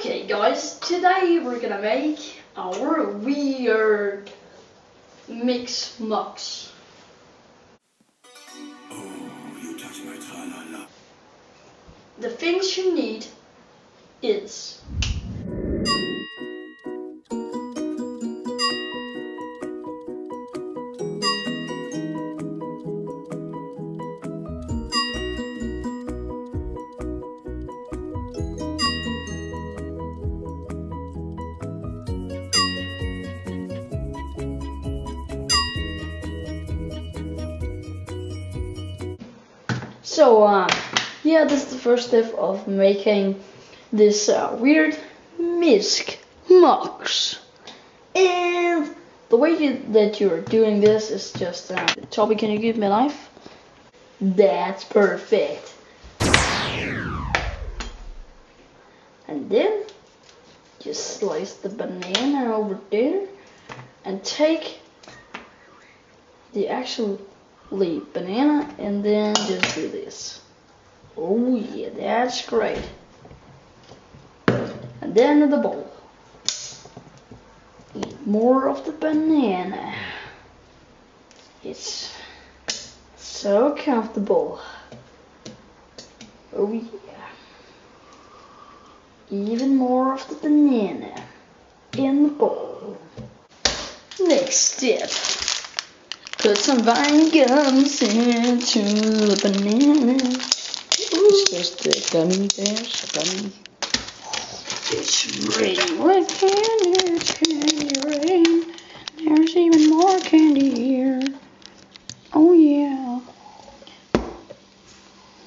Okay guys, today we're gonna make our weird mix mux. Oh, you touch my tra-la-la. The things you need is yeah, this is the first step of making this weird mix mux. And the way that you're doing this is just, Toby, can you give me a knife? That's perfect. And then just slice the banana over there and take the actual banana and then just do this. Oh yeah, that's great. And then the bowl. Eat more of the banana. It's so comfortable. Oh yeah. Even more of the banana in the bowl. Next step. Put some winegums into the banana. It's just the gummy bears, gummy. It's raining with candy, it's candy rain. There's even more candy here. Oh yeah.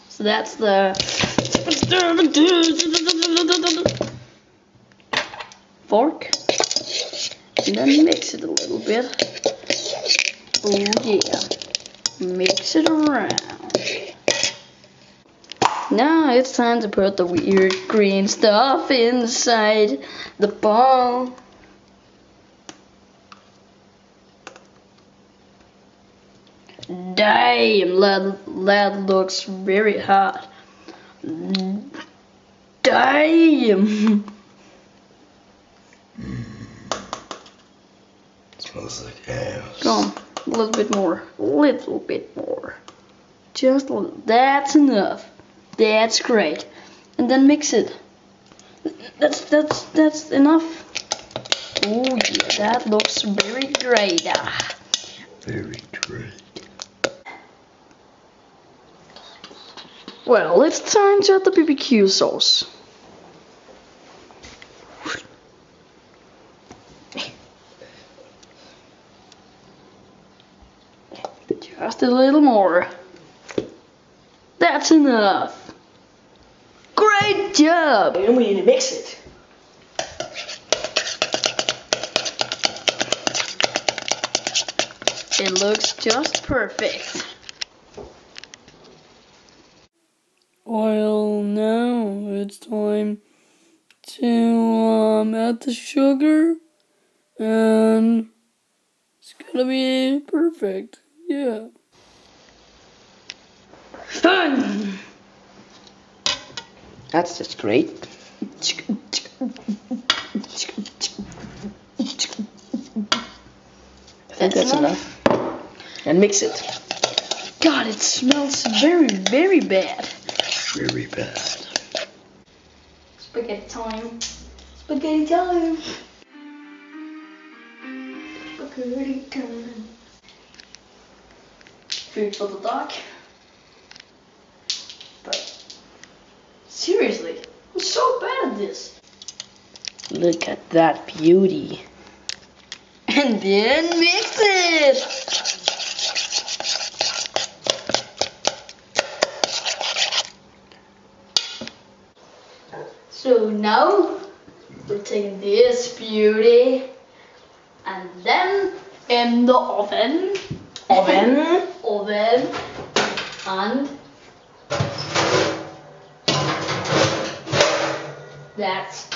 So that's the fork. And then mix it a little bit. Oh yeah. Mix it around. Now it's time to put the weird green stuff inside the bowl. Damn, that looks very hot. Damn. Smells like ass. Go on, a little bit more. Little bit more. Just a little. That's enough. That's great. And then mix it. That's enough. Oh yeah, that looks very great. Very great. Well, it's time to add the BBQ sauce. Just a little more. That's enough. Great job! And we need to mix it. It looks just perfect. Well, now it's time to add the sugar, and it's gonna be perfect. Yeah. Fun! That's just great. I think that's enough. And mix it. God, it smells very, very bad. Very bad. Spaghetti time. Spaghetti time. Spaghetti time. Food for the dog. But seriously, I'm so bad at this. Look at that beauty. And then mix it. So now we're taking this beauty and then in the oven, and that's.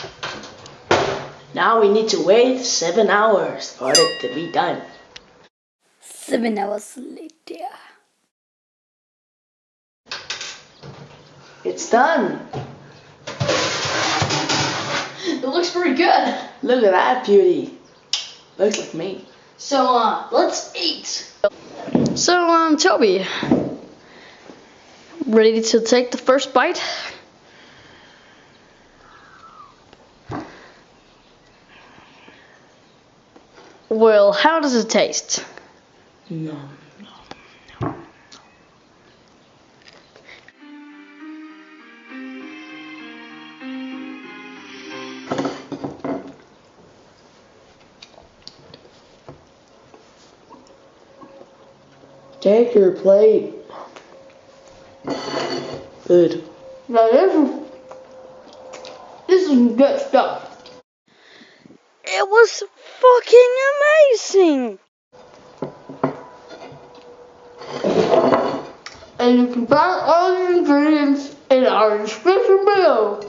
Now we need to wait 7 hours for it to be done. 7 hours later. It's done. pretty good. Look at that beauty. Looks like me. So, let's eat. So, Toby, ready to take the first bite? Well, how does it taste? No. Take your plate. Good. Now this is good stuff. It was fucking amazing. And you can find all the ingredients in our description below.